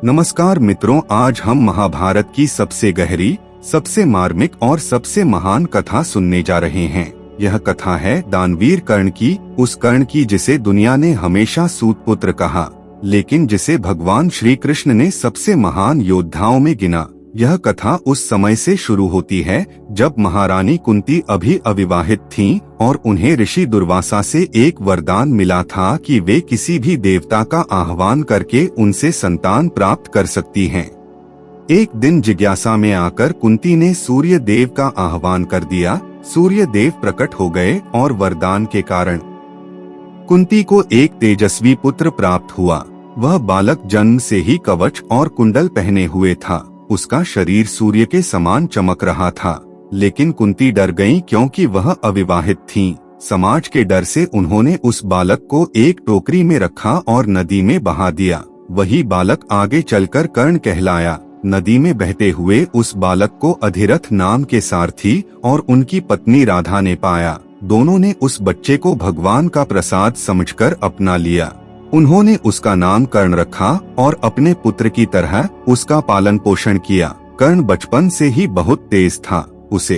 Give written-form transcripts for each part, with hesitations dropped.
नमस्कार मित्रों, आज हम महाभारत की सबसे गहरी, सबसे मार्मिक और सबसे महान कथा सुनने जा रहे हैं। यह कथा है दानवीर कर्ण की, उस कर्ण की जिसे दुनिया ने हमेशा सूतपुत्र कहा, लेकिन जिसे भगवान श्री कृष्ण ने सबसे महान योद्धाओं में गिना। यह कथा उस समय से शुरू होती है जब महारानी कुंती अभी अविवाहित थीं और उन्हें ऋषि दुर्वासा से एक वरदान मिला था कि वे किसी भी देवता का आह्वान करके उनसे संतान प्राप्त कर सकती हैं। एक दिन जिज्ञासा में आकर कुंती ने सूर्य देव का आह्वान कर दिया। सूर्य देव प्रकट हो गए और वरदान के कारण कुंती को एक तेजस्वी पुत्र प्राप्त हुआ। वह बालक जन्म से ही कवच और कुंडल पहने हुए था। उसका शरीर सूर्य के समान चमक रहा था, लेकिन कुंती डर गईं क्योंकि वह अविवाहित थीं। समाज के डर से उन्होंने उस बालक को एक टोकरी में रखा और नदी में बहा दिया। वही बालक आगे चलकर कर्ण कहलाया। नदी में बहते हुए उस बालक को अधिरथ नाम के सारथी और उनकी पत्नी राधा ने पाया। दोनों ने उस बच्चे को भगवान का प्रसाद समझकर अपना लिया। उन्होंने उसका नाम कर्ण रखा और अपने पुत्र की तरह उसका पालन पोषण किया। कर्ण बचपन से ही बहुत तेज था। उसे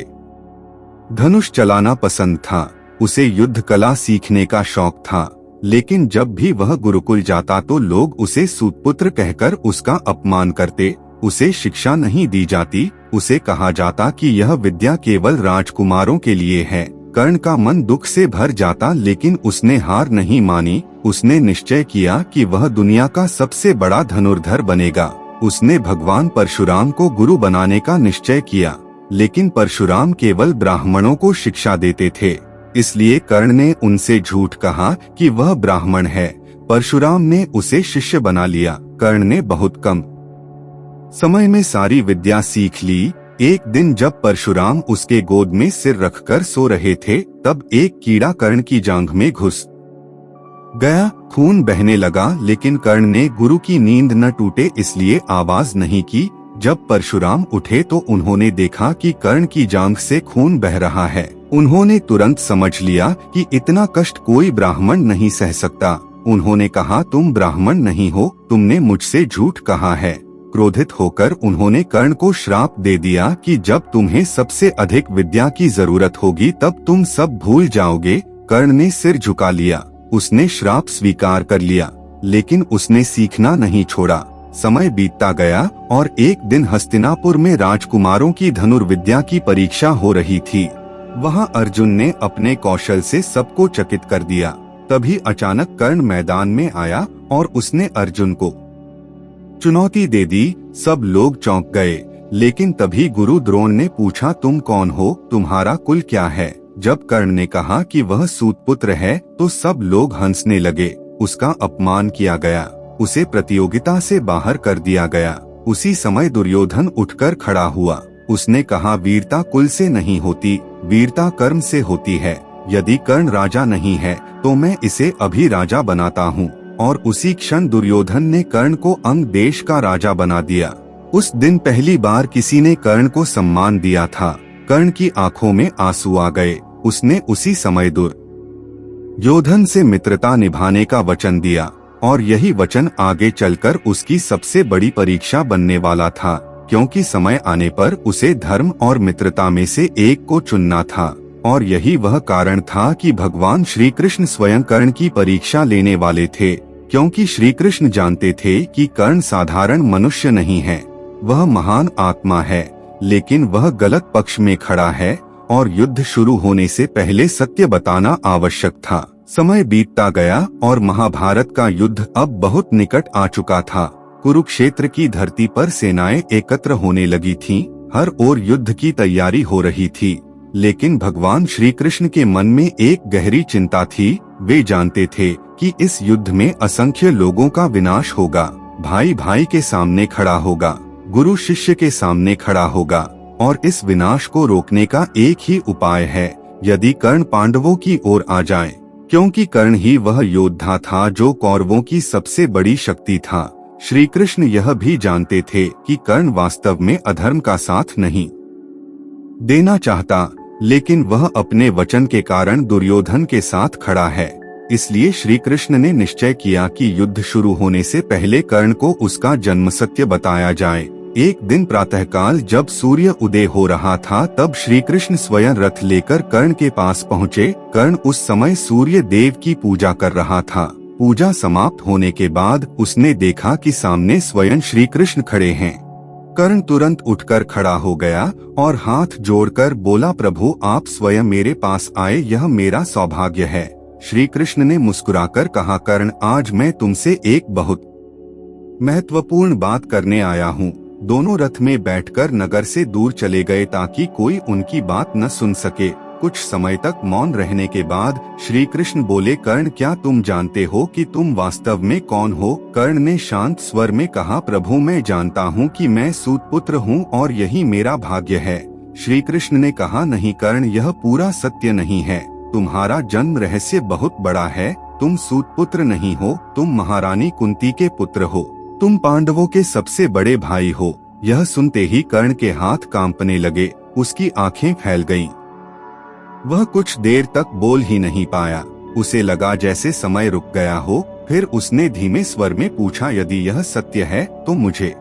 धनुष चलाना पसंद था। उसे युद्ध कला सीखने का शौक था, लेकिन जब भी वह गुरुकुल जाता तो लोग उसे सूतपुत्र कहकर उसका अपमान करते। उसे शिक्षा नहीं दी जाती। उसे कहा जाता कि यह विद्या केवल राजकुमारों के लिए है। कर्ण का मन दुख से भर जाता, लेकिन उसने हार नहीं मानी। उसने निश्चय किया कि वह दुनिया का सबसे बड़ा धनुर्धर बनेगा। उसने भगवान परशुराम को गुरु बनाने का निश्चय किया, लेकिन परशुराम केवल ब्राह्मणों को शिक्षा देते थे। इसलिए कर्ण ने उनसे झूठ कहा कि वह ब्राह्मण है। परशुराम ने उसे शिष्य बना लिया। कर्ण ने बहुत कम समय में सारी विद्या सीख ली। एक दिन जब परशुराम उसके गोद में सिर रखकर सो रहे थे, तब एक कीड़ा कर्ण की जांघ में घुस गया। खून बहने लगा, लेकिन कर्ण ने गुरु की नींद न टूटे इसलिए आवाज नहीं की। जब परशुराम उठे तो उन्होंने देखा कि कर्ण की जांघ से खून बह रहा है। उन्होंने तुरंत समझ लिया कि इतना कष्ट कोई ब्राह्मण नहीं सह सकता। उन्होंने कहा, तुम ब्राह्मण नहीं हो, तुमने मुझसे झूठ कहा है। क्रोधित होकर उन्होंने कर्ण को श्राप दे दिया कि जब तुम्हें सबसे अधिक विद्या की जरूरत होगी तब तुम सब भूल जाओगे। कर्ण ने सिर झुका लिया। उसने श्राप स्वीकार कर लिया, लेकिन उसने सीखना नहीं छोड़ा। समय बीतता गया और एक दिन हस्तिनापुर में राजकुमारों की धनुर्विद्या की परीक्षा हो रही थी। वहां अर्जुन ने अपने कौशल से सबको चकित कर दिया। तभी अचानक कर्ण मैदान में आया और उसने अर्जुन को चुनौती दे दी। सब लोग चौंक गए, लेकिन तभी गुरु द्रोण ने पूछा, तुम कौन हो, तुम्हारा कुल क्या है? जब कर्ण ने कहा कि वह सूतपुत्र है तो सब लोग हंसने लगे। उसका अपमान किया गया। उसे प्रतियोगिता से बाहर कर दिया गया। उसी समय दुर्योधन उठकर खड़ा हुआ। उसने कहा, वीरता कुल से नहीं होती, वीरता कर्म से होती है। यदि कर्ण राजा नहीं है तो मैं इसे अभी राजा बनाता हूँ। और उसी क्षण दुर्योधन ने कर्ण को अंग देश का राजा बना दिया। उस दिन पहली बार किसी ने कर्ण को सम्मान दिया था। कर्ण की आंखों में आंसू आ गए। उसने उसी समय दुर्योधन से मित्रता निभाने का वचन दिया, और यही वचन आगे चलकर उसकी सबसे बड़ी परीक्षा बनने वाला था, क्योंकि समय आने पर उसे धर्म और मित्रता में से एक को चुनना था। और यही वह कारण था कि भगवान श्री कृष्ण स्वयं कर्ण की परीक्षा लेने वाले थे, क्योंकि श्री कृष्ण जानते थे कि कर्ण साधारण मनुष्य नहीं है। वह महान आत्मा है, लेकिन वह गलत पक्ष में खड़ा है और युद्ध शुरू होने से पहले सत्य बताना आवश्यक था। समय बीतता गया और महाभारत का युद्ध अब बहुत निकट आ चुका था। कुरुक्षेत्र की धरती पर सेनाएं एकत्र होने लगी थीं। हर ओर युद्ध की तैयारी हो रही थी, लेकिन भगवान श्री कृष्ण के मन में एक गहरी चिंता थी। वे जानते थे कि इस युद्ध में असंख्य लोगों का विनाश होगा। भाई भाई के सामने खड़ा होगा, गुरु शिष्य के सामने खड़ा होगा, और इस विनाश को रोकने का एक ही उपाय है, यदि कर्ण पांडवों की ओर आ जाए, क्योंकि कर्ण ही वह योद्धा था जो कौरवों की सबसे बड़ी शक्ति था। श्री कृष्ण यह भी जानते थे कि कर्ण वास्तव में अधर्म का साथ नहीं देना चाहता, लेकिन वह अपने वचन के कारण दुर्योधन के साथ खड़ा है। इसलिए श्री कृष्ण ने निश्चय किया कि युद्ध शुरू होने से पहले कर्ण को उसका जन्म सत्य बताया जाए। एक दिन प्रातःकाल जब सूर्य उदय हो रहा था तब श्री कृष्ण स्वयं रथ लेकर कर्ण के पास पहुँचे। कर्ण उस समय सूर्य देव की पूजा कर रहा था। पूजा समाप्त होने के बाद उसने देखा कि सामने स्वयं श्री कृष्ण खड़े हैं। कर्ण तुरंत उठकर खड़ा हो गया और हाथ जोड़कर बोला, प्रभु आप स्वयं मेरे पास आए, यह मेरा सौभाग्य है। श्री कृष्ण ने मुस्कुराकर कहा, कर्ण आज मैं तुमसे एक बहुत महत्वपूर्ण बात करने आया हूँ। दोनों रथ में बैठकर नगर से दूर चले गए ताकि कोई उनकी बात न सुन सके। कुछ समय तक मौन रहने के बाद श्री कृष्ण बोले, कर्ण क्या तुम जानते हो कि तुम वास्तव में कौन हो? कर्ण ने शांत स्वर में कहा, प्रभु मैं जानता हूँ कि मैं सूत पुत्र हूँ और यही मेरा भाग्य है। श्री कृष्ण ने कहा, नहीं कर्ण, यह पूरा सत्य नहीं है। तुम्हारा जन्म रहस्य बहुत बड़ा है। तुम सूत पुत्र नहीं हो, तुम महारानी कुंती के पुत्र हो। तुम पांडवों के सबसे बड़े भाई हो। यह सुनते ही कर्ण के हाथ कांपने लगे, उसकी आंखें फैल गईं। वह कुछ देर तक बोल ही नहीं पाया। उसे लगा जैसे समय रुक गया हो। फिर उसने धीमे स्वर में पूछा, यदि यह सत्य है तो मुझे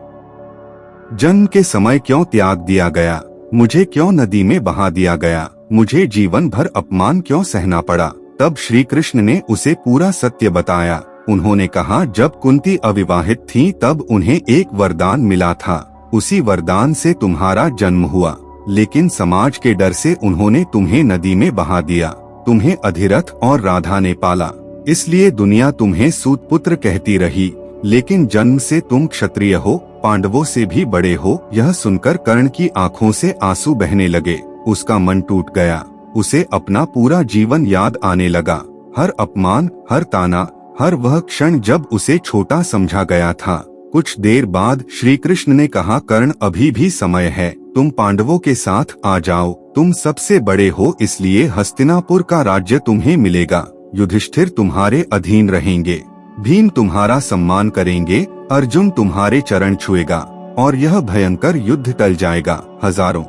जन्म के समय क्यों त्याग दिया गया? मुझे क्यों नदी में बहा दिया गया? मुझे जीवन भर अपमान क्यों सहना पड़ा? तब श्री कृष्ण ने उसे पूरा सत्य बताया। उन्होंने कहा, जब कुंती अविवाहित थी तब उन्हें एक वरदान मिला था। उसी वरदान से तुम्हारा जन्म हुआ, लेकिन समाज के डर से उन्होंने तुम्हें नदी में बहा दिया। तुम्हें अधिरथ और राधा ने पाला, इसलिए दुनिया तुम्हें सूत पुत्र कहती रही, लेकिन जन्म से तुम क्षत्रिय हो, पांडवों से भी बड़े हो। यह सुनकर कर्ण की आंखों से आंसू बहने लगे। उसका मन टूट गया। उसे अपना पूरा जीवन याद आने लगा। हर अपमान, हर ताना, हर वह क्षण जब उसे छोटा समझा गया था। कुछ देर बाद श्री कृष्ण ने कहा, कर्ण अभी भी समय है, तुम पांडवों के साथ आ जाओ। तुम सबसे बड़े हो, इसलिए हस्तिनापुर का राज्य तुम्हें मिलेगा। युधिष्ठिर तुम्हारे अधीन रहेंगे, भीम तुम्हारा सम्मान करेंगे, अर्जुन तुम्हारे चरण छुएगा और यह भयंकर युद्ध टल जाएगा। हजारों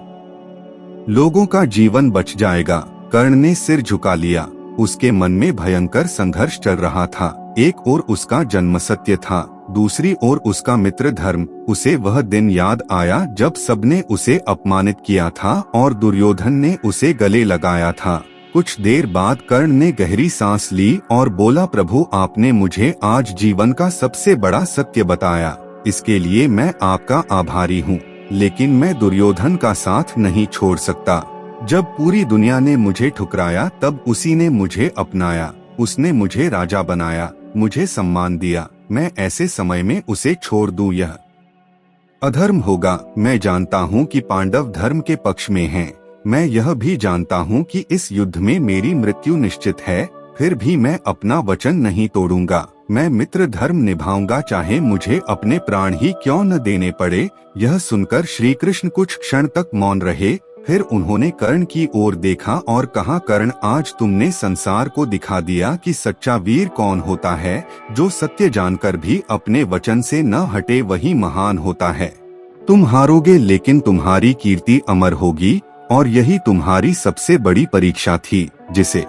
लोगों का जीवन बच जाएगा। कर्ण ने सिर झुका लिया। उसके मन में भयंकर संघर्ष चल रहा था। एक ओर उसका जन्म सत्य था, दूसरी ओर उसका मित्र धर्म। उसे वह दिन याद आया जब सबने उसे अपमानित किया था और दुर्योधन ने उसे गले लगाया था। कुछ देर बाद कर्ण ने गहरी सांस ली और बोला, प्रभु आपने मुझे आज जीवन का सबसे बड़ा सत्य बताया। इसके लिए मैं आपका आभारी हूँ, लेकिन मैं दुर्योधन का साथ नहीं छोड़ सकता। जब पूरी दुनिया ने मुझे ठुकराया तब उसी ने मुझे अपनाया। उसने मुझे राजा बनाया, मुझे सम्मान दिया। मैं ऐसे समय में उसे छोड़ दूं, यह अधर्म होगा। मैं जानता हूं कि पांडव धर्म के पक्ष में हैं। मैं यह भी जानता हूं कि इस युद्ध में मेरी मृत्यु निश्चित है, फिर भी मैं अपना वचन नहीं तोड़ूंगा। मैं मित्र धर्म निभाऊंगा, चाहे मुझे अपने प्राण ही क्यों न देने पड़े। यह सुनकर श्री कृष्ण कुछ क्षण तक मौन रहे। फिर उन्होंने कर्ण की ओर देखा और कहा, कर्ण आज तुमने संसार को दिखा दिया कि सच्चा वीर कौन होता है। जो सत्य जानकर भी अपने वचन से न हटे वही महान होता है। तुम हारोगे, लेकिन तुम्हारी कीर्ति अमर होगी और यही तुम्हारी सबसे बड़ी परीक्षा थी, जिसे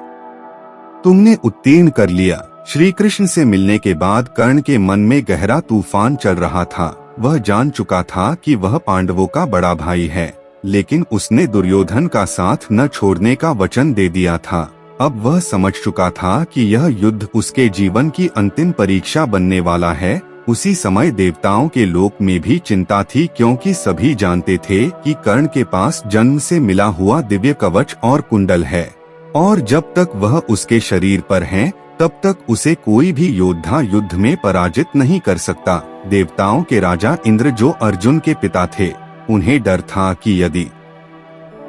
तुमने उत्तीर्ण कर लिया। श्री कृष्ण से मिलने के बाद कर्ण के मन में गहरा तूफान चल रहा था। वह जान चुका था कि वह पांडवों का बड़ा भाई है, लेकिन उसने दुर्योधन का साथ न छोड़ने का वचन दे दिया था। अब वह समझ चुका था कि यह युद्ध उसके जीवन की अंतिम परीक्षा बनने वाला है। उसी समय देवताओं के लोक में भी चिंता थी, क्योंकि सभी जानते थे कि कर्ण के पास जन्म से मिला हुआ दिव्य कवच और कुंडल है, और जब तक वह उसके शरीर पर है तब तक उसे कोई भी योद्धा युद्ध में पराजित नहीं कर सकता। देवताओं के राजा इंद्र, जो अर्जुन के पिता थे, उन्हें डर था कि यदि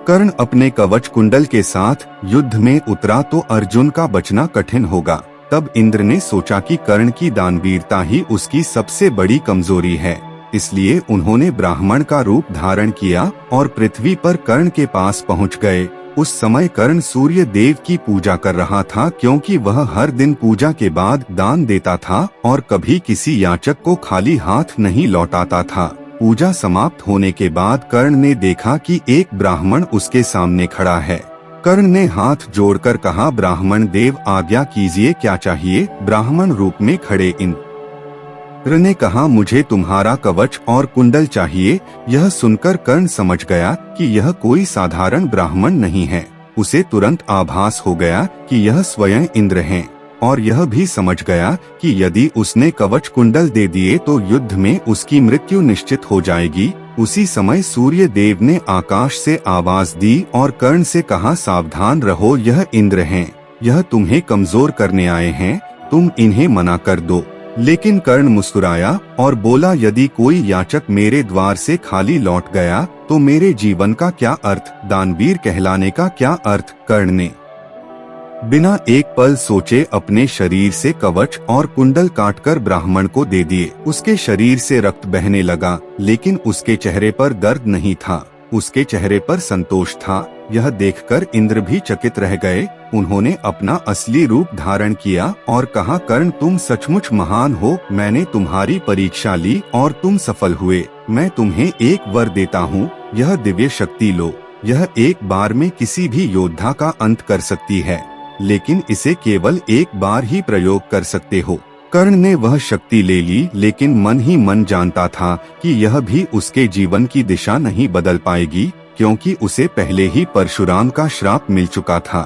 कर्ण अपने कवच कुंडल के साथ युद्ध में उतरा तो अर्जुन का बचना कठिन होगा। तब इंद्र ने सोचा कि कर्ण की दानवीरता ही उसकी सबसे बड़ी कमजोरी है, इसलिए उन्होंने ब्राह्मण का रूप धारण किया और पृथ्वी पर कर्ण के पास पहुंच गए। उस समय कर्ण सूर्य देव की पूजा कर रहा था, क्योंकि वह हर दिन पूजा के बाद दान देता था और कभी किसी याचक को खाली हाथ नहीं लौटाता था। पूजा समाप्त होने के बाद कर्ण ने देखा कि एक ब्राह्मण उसके सामने खड़ा है। कर्ण ने हाथ जोड़कर कहा, ब्राह्मण देव आज्ञा कीजिए, क्या चाहिए। ब्राह्मण रूप में खड़े इंद्र ने कहा, मुझे तुम्हारा कवच और कुंडल चाहिए। यह सुनकर कर्ण समझ गया कि यह कोई साधारण ब्राह्मण नहीं है। उसे तुरंत आभास हो गया कि यह स्वयं इंद्र हैं, और यह भी समझ गया कि यदि उसने कवच कुंडल दे दिए तो युद्ध में उसकी मृत्यु निश्चित हो जाएगी। उसी समय सूर्य देव ने आकाश से आवाज दी और कर्ण से कहा, सावधान रहो, यह इंद्र हैं। यह तुम्हें कमजोर करने आए हैं, तुम इन्हें मना कर दो। लेकिन कर्ण मुस्कुराया और बोला, यदि कोई याचक मेरे द्वार से खाली लौट गया तो मेरे जीवन का क्या अर्थ, दानवीर कहलाने का क्या अर्थ। कर्ण ने बिना एक पल सोचे अपने शरीर से कवच और कुंडल काटकर ब्राह्मण को दे दिए। उसके शरीर से रक्त बहने लगा, लेकिन उसके चेहरे पर दर्द नहीं था, उसके चेहरे पर संतोष था। यह देखकर इंद्र भी चकित रह गए। उन्होंने अपना असली रूप धारण किया और कहा, कर्ण तुम सचमुच महान हो। मैंने तुम्हारी परीक्षा ली और तुम सफल हुए। मैं तुम्हें एक वर देता हूँ, यह दिव्य शक्ति लो। यह एक बार में किसी भी योद्धा का अंत कर सकती है, लेकिन इसे केवल एक बार ही प्रयोग कर सकते हो। कर्ण ने वह शक्ति ले ली, लेकिन मन ही मन जानता था कि यह भी उसके जीवन की दिशा नहीं बदल पाएगी, क्योंकि उसे पहले ही परशुराम का श्राप मिल चुका था।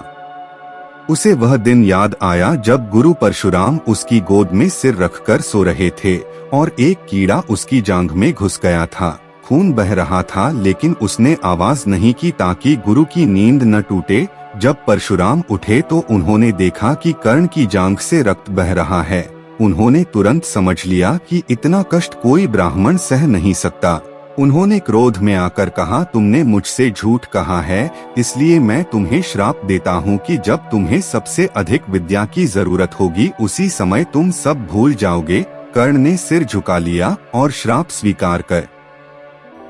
उसे वह दिन याद आया जब गुरु परशुराम उसकी गोद में सिर रखकर सो रहे थे और एक कीड़ा उसकी जांघ में घुस गया था। खून बह रहा था, लेकिन उसने आवाज नहीं की ताकि गुरु की नींद न टूटे। जब परशुराम उठे तो उन्होंने देखा कि कर्ण की जांघ से रक्त बह रहा है। उन्होंने तुरंत समझ लिया कि इतना कष्ट कोई ब्राह्मण सह नहीं सकता। उन्होंने क्रोध में आकर कहा, तुमने मुझसे झूठ कहा है, इसलिए मैं तुम्हें श्राप देता हूँ कि जब तुम्हें सबसे अधिक विद्या की जरूरत होगी उसी समय तुम सब भूल जाओगे। कर्ण ने सिर झुका लिया और श्राप स्वीकार कर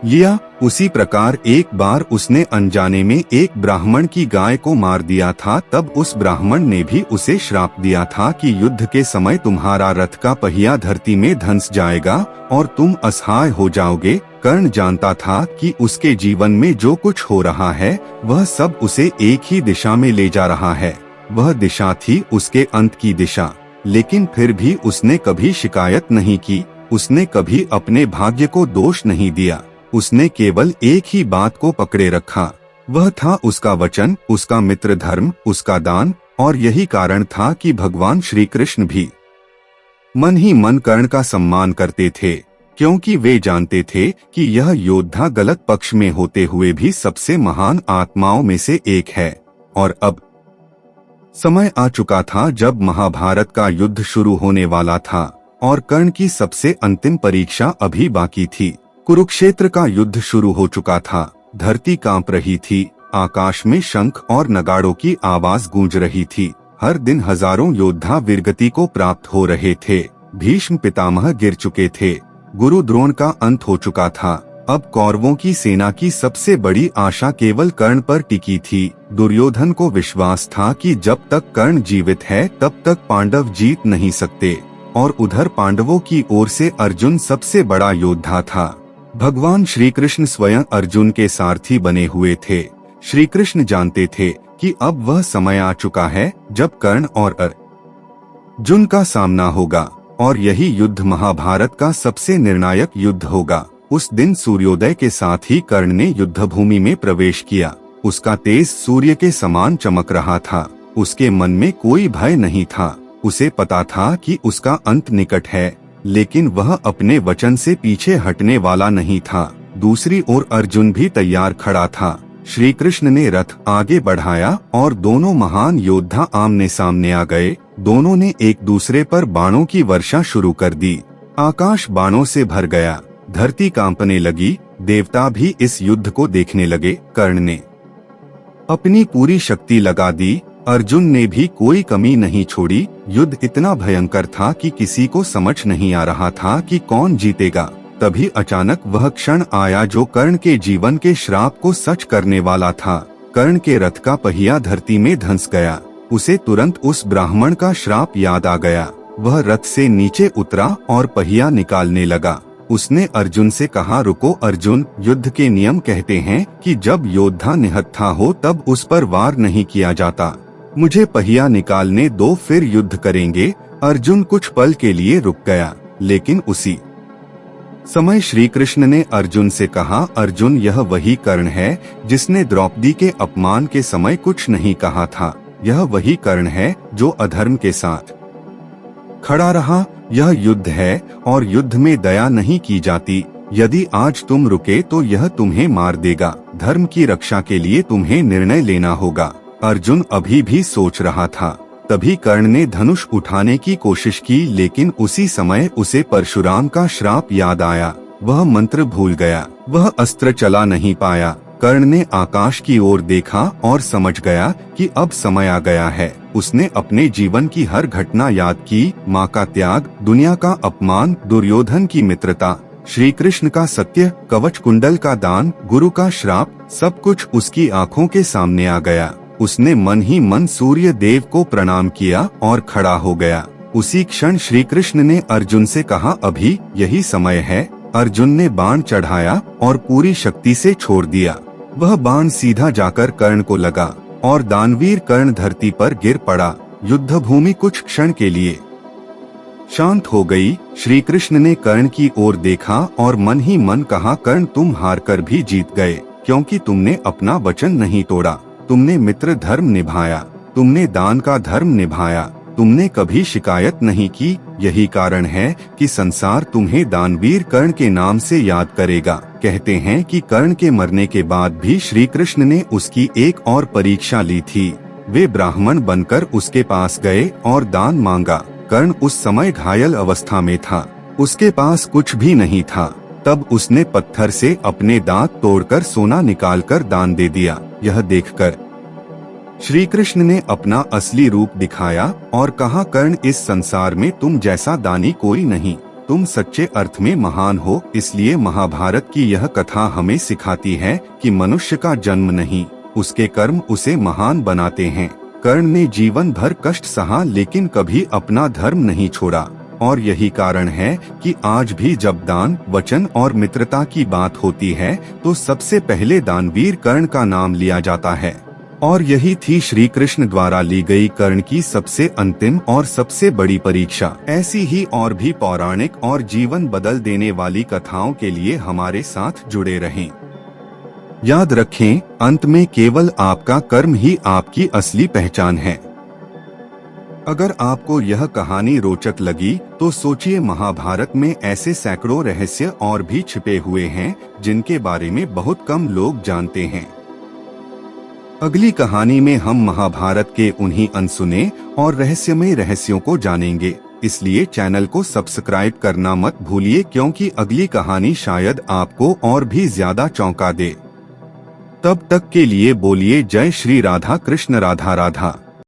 लिया। उसी प्रकार एक बार उसने अनजाने में एक ब्राह्मण की गाय को मार दिया था। तब उस ब्राह्मण ने भी उसे श्राप दिया था कि युद्ध के समय तुम्हारा रथ का पहिया धरती में धंस जाएगा और तुम असहाय हो जाओगे। कर्ण जानता था कि उसके जीवन में जो कुछ हो रहा है वह सब उसे एक ही दिशा में ले जा रहा है। वह दिशा थी उसके अंत की दिशा। लेकिन फिर भी उसने कभी शिकायत नहीं की, उसने कभी अपने भाग्य को दोष नहीं दिया। उसने केवल एक ही बात को पकड़े रखा, वह था उसका वचन, उसका मित्र धर्म, उसका दान। और यही कारण था कि भगवान श्री कृष्ण भी मन ही मन कर्ण का सम्मान करते थे, क्योंकि वे जानते थे कि यह योद्धा गलत पक्ष में होते हुए भी सबसे महान आत्माओं में से एक है। और अब समय आ चुका था जब महाभारत का युद्ध शुरू होने वाला था और कर्ण की सबसे अंतिम परीक्षा अभी बाकी थी। कुरुक्षेत्र का युद्ध शुरू हो चुका था। धरती कांप रही थी, आकाश में शंख और नगाड़ों की आवाज गूंज रही थी। हर दिन हजारों योद्धा वीरगति को प्राप्त हो रहे थे। भीष्म पितामह गिर चुके थे, गुरु द्रोण का अंत हो चुका था। अब कौरवों की सेना की सबसे बड़ी आशा केवल कर्ण पर टिकी थी। दुर्योधन को विश्वास था कि जब तक कर्ण जीवित है तब तक पांडव जीत नहीं सकते, और उधर पांडवों की ओर से अर्जुन सबसे बड़ा योद्धा था। भगवान श्री कृष्ण स्वयं अर्जुन के सारथी बने हुए थे। श्री कृष्ण जानते थे कि अब वह समय आ चुका है जब कर्ण और अर्जुन का सामना होगा, और यही युद्ध महाभारत का सबसे निर्णायक युद्ध होगा। उस दिन सूर्योदय के साथ ही कर्ण ने युद्धभूमि में प्रवेश किया। उसका तेज सूर्य के समान चमक रहा था। उसके मन में कोई भय नहीं था। उसे पता था कि उसका अंत निकट है, लेकिन वह अपने वचन से पीछे हटने वाला नहीं था। दूसरी ओर अर्जुन भी तैयार खड़ा था। श्री कृष्ण ने रथ आगे बढ़ाया और दोनों महान योद्धा आमने सामने आ गए। दोनों ने एक दूसरे पर बाणों की वर्षा शुरू कर दी। आकाश बाणों से भर गया, धरती कांपने लगी। देवता भी इस युद्ध को देखने लगे। कर्ण ने अपनी पूरी शक्ति लगा दी, अर्जुन ने भी कोई कमी नहीं छोड़ी। युद्ध इतना भयंकर था कि किसी को समझ नहीं आ रहा था कि कौन जीतेगा। तभी अचानक वह क्षण आया जो कर्ण के जीवन के श्राप को सच करने वाला था। कर्ण के रथ का पहिया धरती में धंस गया। उसे तुरंत उस ब्राह्मण का श्राप याद आ गया। वह रथ से नीचे उतरा और पहिया निकालने लगा। उसने अर्जुन से कहा, रुको अर्जुन, युद्ध के नियम कहते हैं कि जब योद्धा निहत्था हो तब उस पर वार नहीं किया जाता। मुझे पहिया निकालने दो, फिर युद्ध करेंगे। अर्जुन कुछ पल के लिए रुक गया, लेकिन उसी समय श्री कृष्ण ने अर्जुन से कहा, अर्जुन, यह वही कर्ण है जिसने द्रौपदी के अपमान के समय कुछ नहीं कहा था। यह वही कर्ण है जो अधर्म के साथ खड़ा रहा। यह युद्ध है और युद्ध में दया नहीं की जाती। यदि आज तुम रुके तो यह तुम्हें मार देगा। धर्म की रक्षा के लिए तुम्हें निर्णय लेना होगा। अर्जुन अभी भी सोच रहा था, तभी कर्ण ने धनुष उठाने की कोशिश की, लेकिन उसी समय उसे परशुराम का श्राप याद आया। वह मंत्र भूल गया, वह अस्त्र चला नहीं पाया। कर्ण ने आकाश की ओर देखा और समझ गया कि अब समय आ गया है। उसने अपने जीवन की हर घटना याद की, माँ का त्याग, दुनिया का अपमान, दुर्योधन की मित्रता, श्री कृष्ण का सत्य, कवच कुंडल का दान, गुरु का श्राप, सब कुछ उसकी आंखों के सामने आ गया। उसने मन ही मन सूर्य देव को प्रणाम किया और खड़ा हो गया। उसी क्षण श्री कृष्ण ने अर्जुन से कहा, अभी यही समय है। अर्जुन ने बाण चढ़ाया और पूरी शक्ति से छोड़ दिया। वह बाण सीधा जाकर कर्ण को लगा और दानवीर कर्ण धरती पर गिर पड़ा। युद्ध भूमि कुछ क्षण के लिए शांत हो गई। श्री कृष्ण ने कर्ण की ओर देखा और मन ही मन कहा, कर्ण, तुम हारकर भी जीत गए, क्योंकि तुमने अपना वचन नहीं तोड़ा। तुमने मित्र धर्म निभाया, तुमने दान का धर्म निभाया, तुमने कभी शिकायत नहीं की। यही कारण है कि संसार तुम्हें दानवीर कर्ण के नाम से याद करेगा। कहते हैं कि कर्ण के मरने के बाद भी श्री कृष्ण ने उसकी एक और परीक्षा ली थी। वे ब्राह्मण बनकर उसके पास गए और दान मांगा। कर्ण उस समय घायल अवस्था में था, उसके पास कुछ भी नहीं था। तब उसने पत्थर से अपने दांत तोड़कर सोना निकालकर दान दे दिया। यह देखकर श्री कृष्ण ने अपना असली रूप दिखाया और कहा, कर्ण, इस संसार में तुम जैसा दानी कोई नहीं। तुम सच्चे अर्थ में महान हो। इसलिए महाभारत की यह कथा हमें सिखाती है कि मनुष्य का जन्म नहीं, उसके कर्म उसे महान बनाते हैं। कर्ण ने जीवन भर कष्ट सहा, लेकिन कभी अपना धर्म नहीं छोड़ा। और यही कारण है कि आज भी जब दान, वचन और मित्रता की बात होती है तो सबसे पहले दानवीर कर्ण का नाम लिया जाता है। और यही थी श्री कृष्ण द्वारा ली गई कर्ण की सबसे अंतिम और सबसे बड़ी परीक्षा। ऐसी ही और भी पौराणिक और जीवन बदल देने वाली कथाओं के लिए हमारे साथ जुड़े रहें। याद रखें, अंत में केवल आपका कर्म ही आपकी असली पहचान है। अगर आपको यह कहानी रोचक लगी तो सोचिए, महाभारत में ऐसे सैकड़ों रहस्य और भी छिपे हुए हैं जिनके बारे में बहुत कम लोग जानते हैं। अगली कहानी में हम महाभारत के उन्हीं अनसुने और रहस्यमय रहस्यों को जानेंगे। इसलिए चैनल को सब्सक्राइब करना मत भूलिए, क्योंकि अगली कहानी शायद आपको और भी ज्यादा चौंका दे। तब तक के लिए बोलिए जय श्री राधा कृष्ण, राधा राधा।